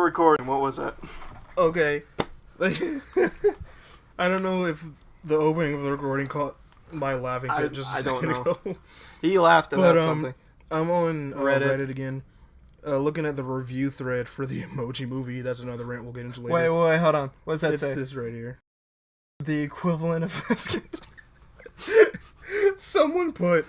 recording. What was that? Okay. I don't know if the opening of the recording caught my laughing fit just a second ago. He laughed about something. I'm on Reddit again, looking at the review thread for the Emoji Movie. That's another rant we'll get into later. Wait, hold on. What's that say? It's this right here. The equivalent of Haskins. Someone put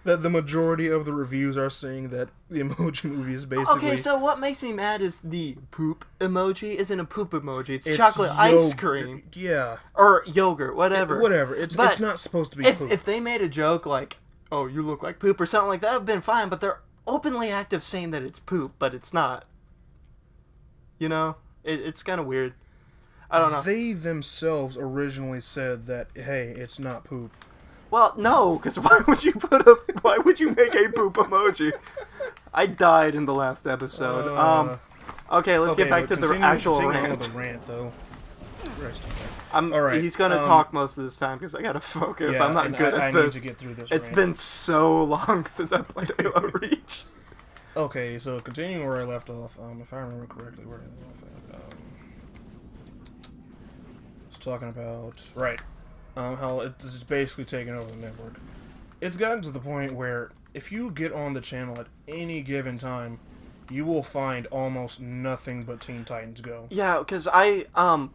that the majority of the reviews are saying that the Emoji Movie is basically... Okay, so what makes me mad is the poop emoji isn't a poop emoji. It's chocolate ice cream. Yeah. Or yogurt, whatever. It's not supposed to be poop. If they made a joke like, oh, you look like poop or something like that, would have been fine, but they're openly active saying that it's poop, but it's not. You know? It's kind of weird. I don't know. They themselves originally said that, hey, it's not poop. Well, no, because why would you make a poop emoji? I died in the last episode. Okay, let's get back to the actual rant. The rant, though. All right. He's gonna talk most of this time because I gotta focus. Yeah, I'm not good at this. I need to get through this. It's been so long since I played Halo Reach. Okay, so continuing where I left off, if I remember correctly, where I left off at, I was talking about how it's basically taken over the network. It's gotten to the point where if you get on the channel at any given time, you will find almost nothing but Teen Titans Go. Yeah, because how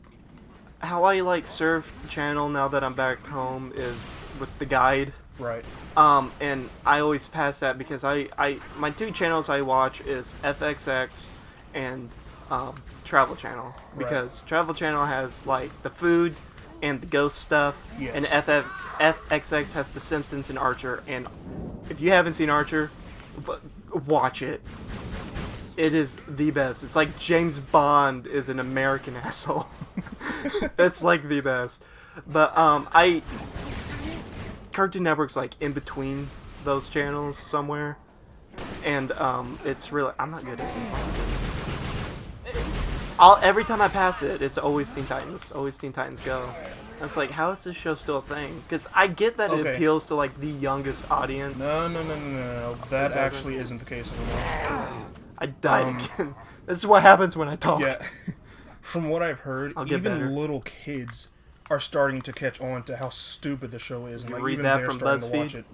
I surf the channel now that I'm back home is with the guide. Right. And I always pass that because my two channels I watch is FXX and Travel Channel, because Travel Channel has the food and the ghost stuff, and FXX has The Simpsons and Archer. And if you haven't seen Archer, watch it. It is the best. It's like James Bond is an American asshole. It's the best. But Cartoon Network's in between those channels somewhere, and it's really, I'm not good at these ones. Every time I pass it, it's always Teen Titans Go. It's how is this show still a thing? Because I get that it appeals to the youngest audience. No. That actually isn't the case anymore. I died again. This is what happens when I talk. Yeah. From what I've heard, even little kids are starting to catch on to how stupid the show is, and read even that they're from starting BuzzFeed? to watch it.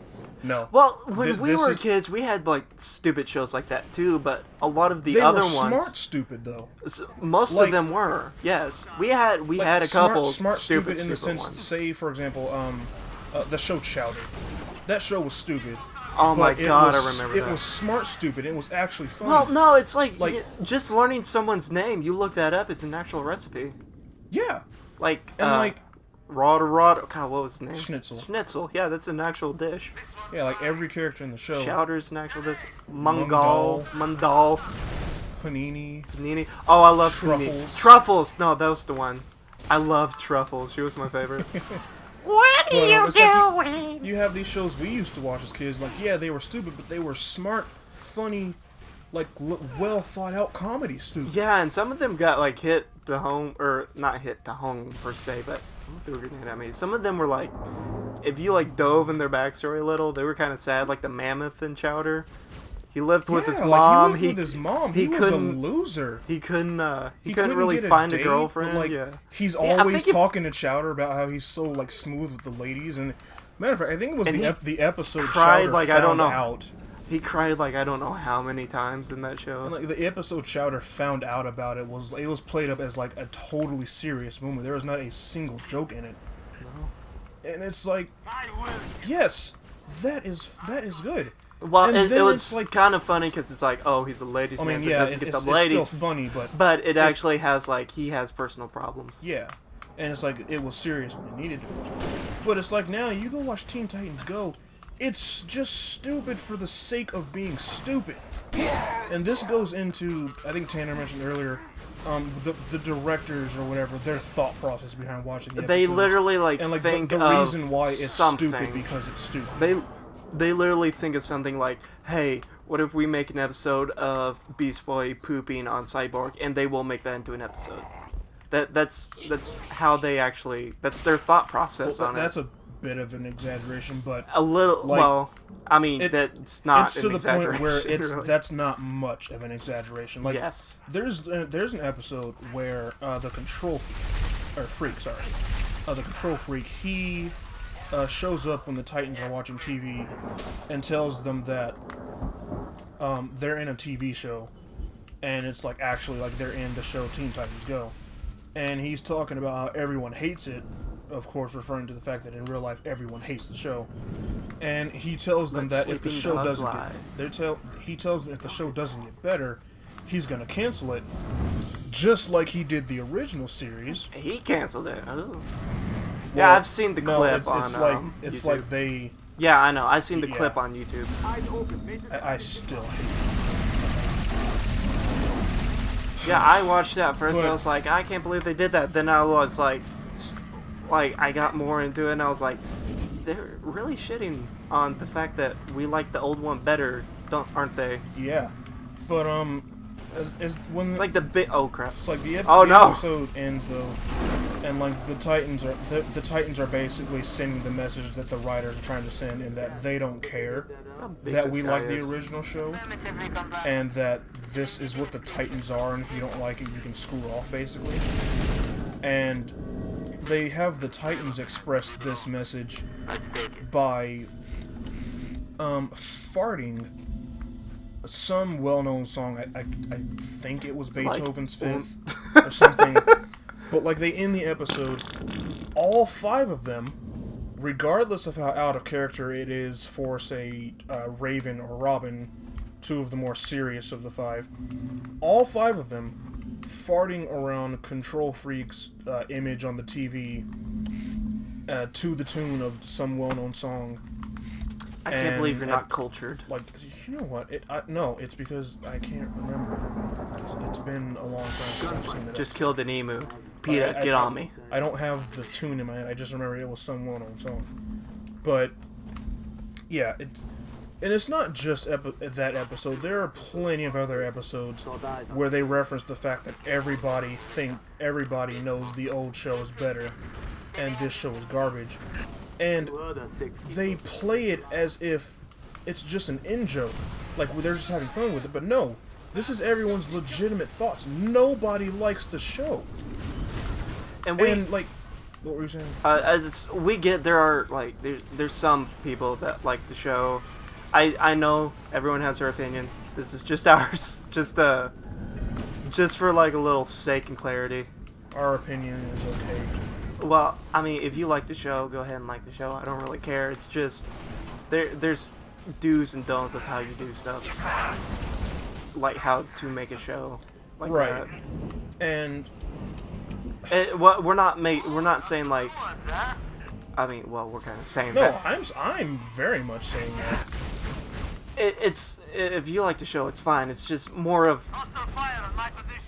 No. Well, when we were kids, we had stupid shows like that too, but a lot of the other ones, smart stupid though. Most of them were. Yes, we had a couple smart stupid in the sense. ones. Say for example, the show Chowder. That show was stupid. Oh my god, I remember that. It was smart stupid. It was actually funny. Well, no, it's just learning someone's name. You look that up. It's an actual recipe. Yeah. Rod. God, what was his name? Schnitzel. Yeah, that's an actual dish. Yeah, every character in the show. Chowder's an actual dish. Mundal. Panini. Oh, I love Truffles. Panini. Truffles. No, that was the one. I love Truffles. She was my favorite. What are you doing? You have these shows we used to watch as kids. Yeah, they were stupid, but they were smart, funny, well thought out comedy stupid. Yeah, and some of them got hit the home, or not hit the home per se, but some of them were getting hit at me. Some of them were if you dove in their backstory a little, they were kind of sad. The mammoth in Chowder. He lived with his mom. He lived with his mom. He was a loser. He couldn't really find a girlfriend. He's always talking to Chowder about how he's so smooth with the ladies. And matter of fact, I think it was the episode cried Chowder found out. He cried I don't know how many times in that show. And, the episode Chowder found out about it was played up as a totally serious moment. There was not a single joke in it. No. And it's yes, that is good. Well, it was kind of funny because it's oh, he's a ladies' man, but doesn't get the ladies. It's still funny, but it actually has he has personal problems. Yeah, and it's it was serious when it needed to be. But it's now you go watch Teen Titans Go, it's just stupid for the sake of being stupid. And this goes into, I think Tanner mentioned earlier, the directors or whatever, their thought process behind watching the episodes. They literally and think the of reason why it's something. stupid because it's stupid. They literally think of something hey, what if we make an episode of Beast Boy pooping on Cyborg, and they will make that into an episode. That's how they actually, that's their thought process on that's it. a bit of an exaggeration, but A little. Like, well, I mean, that's not it's an to the point exaggeration. where really. that's not much of an exaggeration. Like, Yes. there's an episode where the control freak, the control freak, he shows up when the Titans are watching TV and tells them that they're in a TV show, and it's like actually like they're in the show Teen Titans Go, and he's talking about how everyone hates it, of course referring to the fact that in real life everyone hates the show, and he tells them Let that if the sleeping show dogs doesn't lie. he tells them if the show doesn't get better, he's gonna cancel it, just like he did the original series. He canceled it. Oh. Well, Yeah, I've seen the no, clip it's on it's YouTube. like they. Yeah, I know. I've seen the Yeah. clip on YouTube. I still hate Yeah, I watched that first. But- I was like, I can't believe they did that. Then I was like, I got more into it, and I was like, they're really shitting on the fact that we like the old one better, aren't they? it. Yeah, but as when It's like the bit. Oh crap! it's like the, Oh, the no. episode ends though, and like the Titans are basically sending the message that the writers are trying to send, and that they don't care How big that this we guy like the is. original show, and that this is what the Titans are, and if you don't like it, you can screw off, basically. And they have the Titans express this message by farting some well-known song. I think it was like, Beethoven's Fifth or something. But like they end the episode, all 5 of them, regardless of how out of character it is for, say, Raven or Robin, 2 of the more serious of the 5, all 5 of them farting around Control Freak's image on the TV to the tune of some well-known song. I can't believe you're And not cultured. Like, you know what? No, it's because I can't remember. It's been a long time since I've seen it. Just killed an emu. PETA, get on me. I don't have the tune in my head. I just remember it was some well-known song. But yeah, and it's not just that episode. There are plenty of other episodes where they reference the fact that everybody knows the old show is better, and this show is garbage. And they play it as if it's just an in-joke. Like, they're just having fun with it. But no, this is everyone's legitimate thoughts. Nobody likes the show. And like, what were you saying? we get there are like there's some people that like the show. I know everyone has their opinion. This is just ours. Just for like a little sake and clarity. Our opinion is okay. Well, I mean, if you like the show, go ahead and like the show. I don't really care. It's just there's do's and don'ts of how you do stuff, like how to make a show, like Right. And What we're not saying like. I mean, well, we're kind of saying no, that. I'm very much saying that. It's if you like the show, it's fine. It's just more of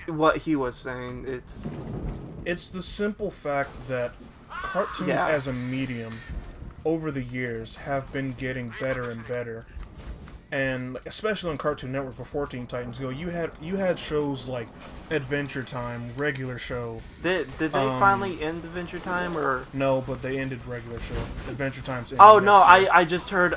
what he was saying. It's the simple fact that cartoons Yeah. as a medium over the years have been getting better and better. And especially on Cartoon Network before Teen Titans Go, you had shows like Adventure Time, Regular Show. Did they finally end Adventure Time or? No, but they ended Regular Show. Adventure Time's ended Oh no, next year. I just heard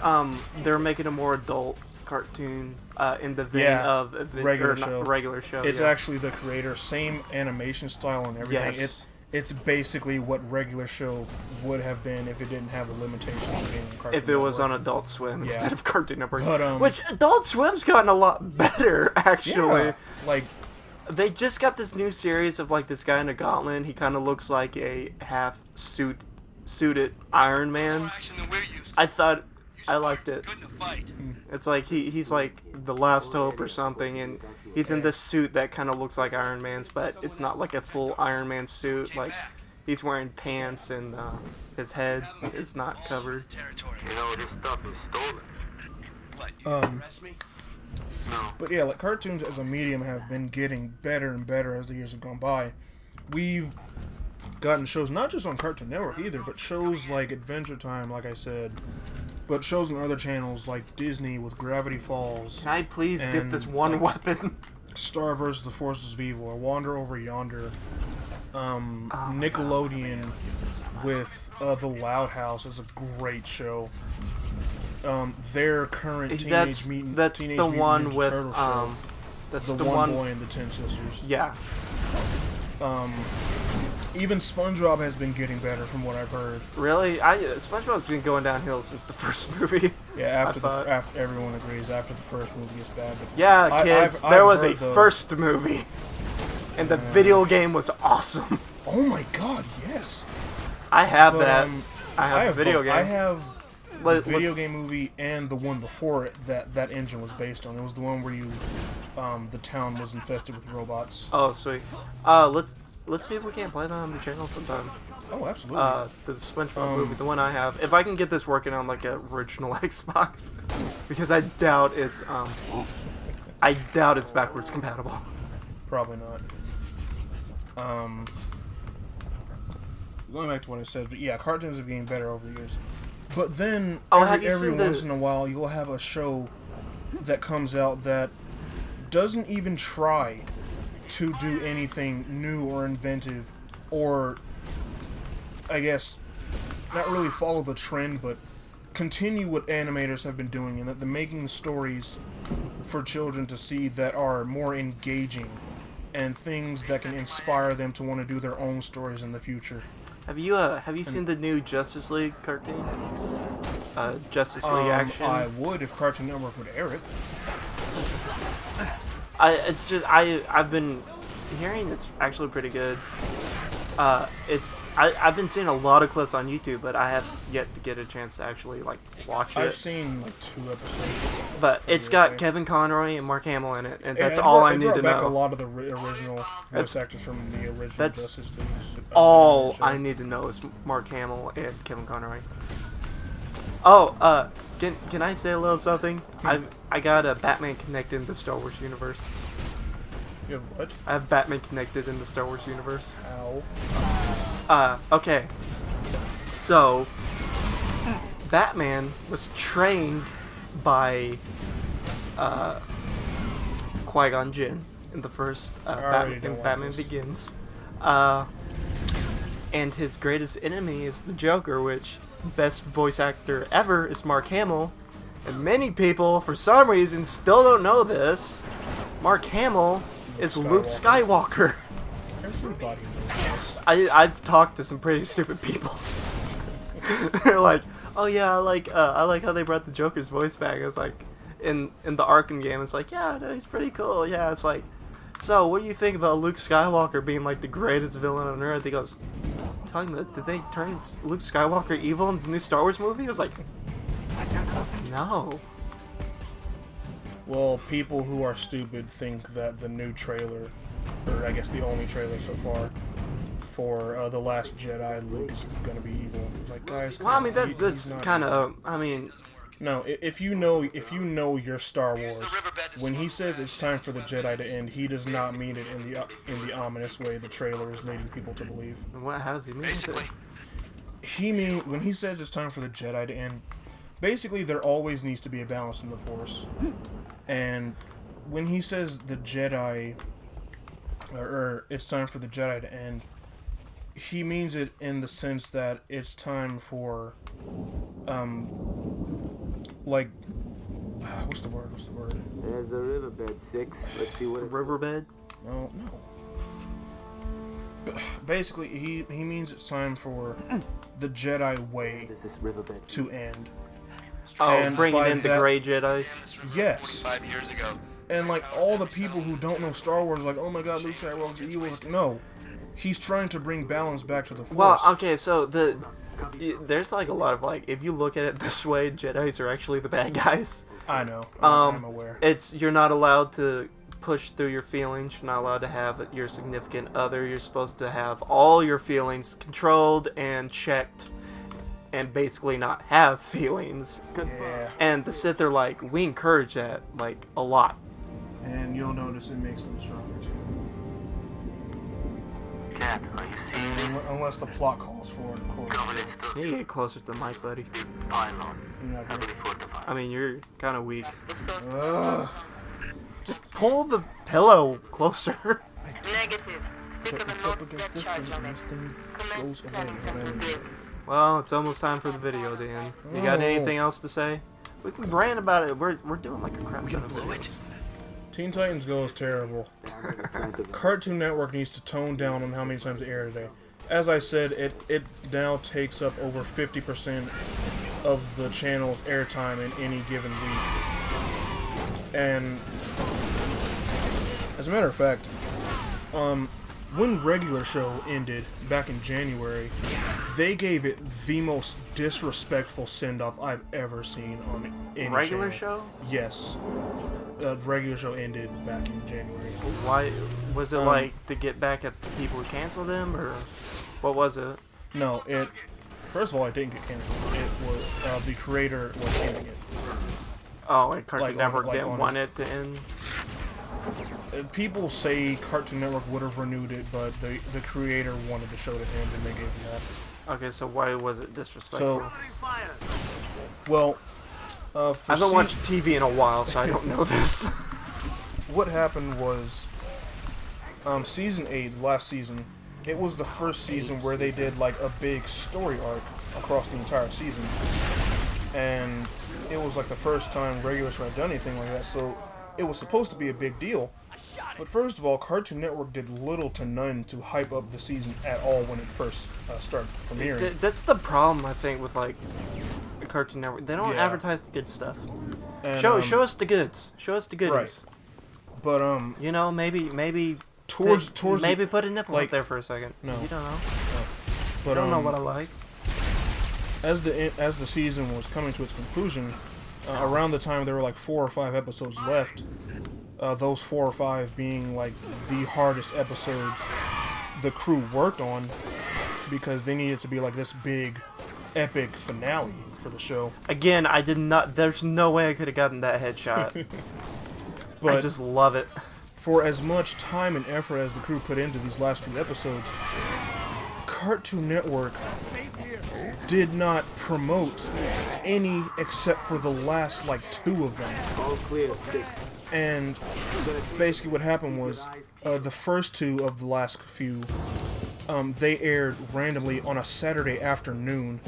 they're making a more adult cartoon in the vein Yeah, of regular show. Regular show. It's yeah. actually the creator, same animation style and everything. Yes. It's basically what Regular Show would have been if it didn't have the limitations of being on Cartoon If it was on Network. Adult Swim Yeah. instead of Cartoon Network, But, which Adult Swim's gotten a lot better actually. Yeah, like They just got this new series of like this guy in a gauntlet. He kind of looks like a half suited Iron Man. I thought I liked it. It's like he's like the last hope or something, and he's in this suit that kind of looks like Iron Man's, but it's not like a full Iron Man suit. Like he's wearing pants and his head is not covered. You know, this stuff is stolen. But yeah, like cartoons as a medium have been getting better and better as the years have gone by. We've gotten shows not just on Cartoon Network either, but shows like Adventure Time, like I said, but shows on other channels like Disney with Gravity Falls, Can I please get this And- one weapon? Star vs. the Forces of Evil, or Wander Over Yonder. Nickelodeon with The Loud House is a great show. Their current That's Teenage the Mutant one Ninja with Turtle show, that's the the one one. boy and the 10 sisters. Yeah. Even SpongeBob has been getting better from what I've heard. Really? SpongeBob's been going downhill since the first movie. Yeah, I thought. after everyone agrees, after the first movie gets bad. But Yeah, kids, I've there was a heard the- first movie, and the video game was awesome. Oh my god, yes. I have But, that. I have the video both. game. I have the Let- video let's- game movie and the one before it that engine was based on. It was the one where you, the town was infested with robots. Oh, sweet. Let's see if we can't play that on the channel sometime. Oh, absolutely. The SpongeBob movie, the one I have. If I can get this working on like an original Xbox, because I doubt it's backwards compatible. Probably not. Going back to what I said, but yeah, cartoons have getting better over the years. But then have you every seen the- once in a while, you'll have a show that comes out that doesn't even try to do anything new or inventive, or I guess not really follow the trend, but continue what animators have been doing, and that they're making stories for children to see that are more engaging and things that can inspire them to want to do their own stories in the future. Have you seen the new Justice League cartoon? Justice League Action. I would if Cartoon Network would air it. I've been hearing it's actually pretty good. I've been seeing a lot of clips on YouTube, but I have yet to get a chance to actually like watch it. I've seen like 2 episodes. But it's got Kevin Conroy and Mark Hamill in it, and that's it all brought- I it need brought to back know. a lot of the original voice That's- actors from the original that's Justice League. All show. I need to know is Mark Hamill and Kevin Conroy. Oh, can I say a little something? I got a Batman connected in the Star Wars universe. You have what? I have Batman connected in the Star Wars universe. Ow. Okay. So, Batman was trained by Qui-Gon Jinn in the first already don't in like Batman this. Begins. And his greatest enemy is the Joker, which best voice actor ever is Mark Hamill. And many people, for some reason, still don't know this. Mark Hamill is Luke Skywalker. Everybody knows this. I've talked to some pretty stupid people. They're like, "Oh yeah, I like how they brought the Joker's voice back." It's like, in the Arkham game, it's like, "Yeah, no, he's pretty cool." Yeah, it's like, "So, what do you think about Luke Skywalker being like the greatest villain on Earth?" He goes, "Talking about, did they turn Luke Skywalker evil in the new Star Wars movie?" I was like, "No." Well, people who are stupid think that the new trailer, or I guess the only trailer so far, for The Last Jedi, Luke is gonna be evil. Like, guys, Well, I mean come on, that's he's not kind evil. of. I mean, No, if you know your Star Wars, when he says it's time for the Jedi to end, he does not mean it in the ominous way the trailer is leading people to believe. what? How does he mean it? When he says it's time for the Jedi to end, basically there always needs to be a balance in the Force. And when he says the Jedi, or it's time for the Jedi to end, he means it in the sense that it's time for, like, what's the word? There's the riverbed, 6. Let's see what it... Riverbed. No. But basically, he means it's time for the Jedi way Is this riverbed? to end. Oh, And bringing by in the that- gray Jedi's. Yes. 5 years ago. And like all the people who don't know Star Wars, are like, oh my God, Luke Skywalker's evil. Like, no, he's trying to bring balance back to the Force. Well, okay, so there's like a lot of like, if you look at it this way, Jedi's are actually the bad guys. I know. I'm aware. You're not allowed to push through your feelings. You're not allowed to have your significant other. You're supposed to have all your feelings controlled and checked, and basically not have feelings. Yeah. And the Sith are like, we encourage that like a lot. And you'll notice it makes them stronger too. Cat, are you seeing this? Unless the plot calls for it, of course. Government still You need to get closer to the mic, buddy. pylon. You're not Heavily here. fortified. I mean, you're kind of weak. Ugh. Just pull the pillow closer. Negative. but it's up against this thing, and this thing goes away. And Well, it's almost time for the video, Dan. You got Oh. anything else to say? We can rant about it. We're doing like a crap ton of videos. Teen Titans Go is terrible. Cartoon Network needs to tone down on how many times they air today. As I said, it now takes up over 50% of the channel's airtime in any given week. And as a matter of fact, when Regular Show ended back in January, they gave it the most disrespectful send-off I've ever seen on any Regular channel. show? Yes. Regular Show ended back in January. Why was it like to get back at the people who canceled him, or what was it? No, it. First of all, it didn't get canceled. It was the creator was ending it. Oh, and Cartoon Like, Network like, didn't on want it to end. People say Cartoon Network would have renewed it, but the creator wanted the show to end, and they gave him that. Okay, so why was it disrespectful? Well, for I haven't watched TV in a while, so I don't know this. what happened was, season 8, last season, it was the first season where they did like a big story arc across the entire season, and it was like the first time Regular Show had done anything like that, so it was supposed to be a big deal. But first of all, Cartoon Network did little to none to hype up the season at all when it first started premiering. That's the problem, I think, with like the Cartoon Network. They don't Yeah. advertise the good stuff. And, Show us the goods. Show us the goodies. But You know, maybe towards maybe put a nipple like- up there for a second. No. You don't know. but I don't know what I like. as the season was coming to its conclusion, around the time there were like 4 or 5 episodes left, those 4 or 5 being like the hardest episodes the crew worked on, because they needed to be like this big epic finale for the show. Again, I did not. There's no way I could have gotten that headshot. But I just love it. for as much time and effort as the crew put into these last few episodes, Cartoon Network did not promote any except for the last like 2 of them. All clear, 6. And basically what happened was, the first 2 of the last few, they aired randomly on a Saturday afternoon.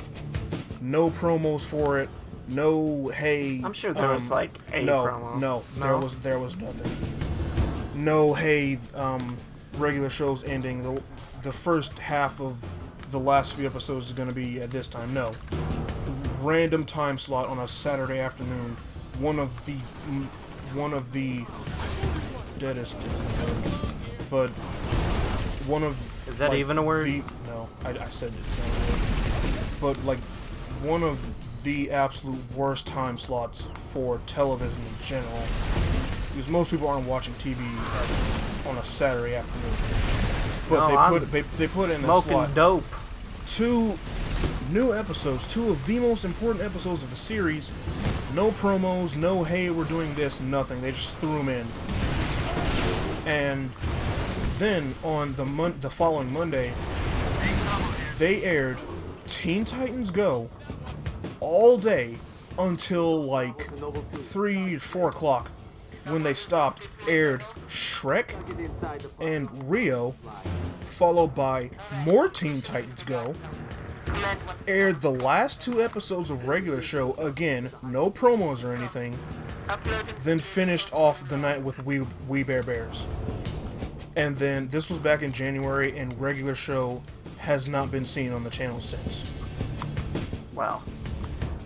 No promos for it. No, hey. I'm sure there was like a no, promo. No, No? there was nothing. No, hey, regular shows ending. The first half of the last few episodes is going to be at this time. No. Random time slot on a Saturday afternoon. One of the deadest, but one of... Is that like, even a word? No, I said it's not a word. But like one of the absolute worst time slots for television in general, because most people aren't watching TV on a Saturday afternoon. But No, they put in a Smoking slot dope. 2 new episodes, 2 of the most important episodes of the series. No promos, no hey we're doing this, nothing. They just threw them in. And then on the following Monday, they aired Teen Titans Go all day until like 3 or 4 o'clock, when they stopped. Aired Shrek and Rio, followed by more Teen Titans Go. Aired the last 2 episodes of Regular Show, again, no promos or anything. Then finished off the night with We Bare Bears. And then this was back in January, and Regular Show has not been seen on the channel since. Wow.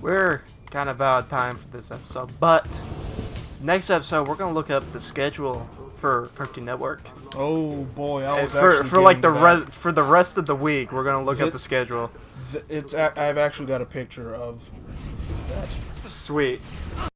We're kind of out of time for this episode, but next episode we're gonna look up the schedule for Cartoon Network. Oh boy, I was for actually like getting the to that. for the rest of the week, we're gonna look up the schedule. I've actually got a picture of that. Sweet.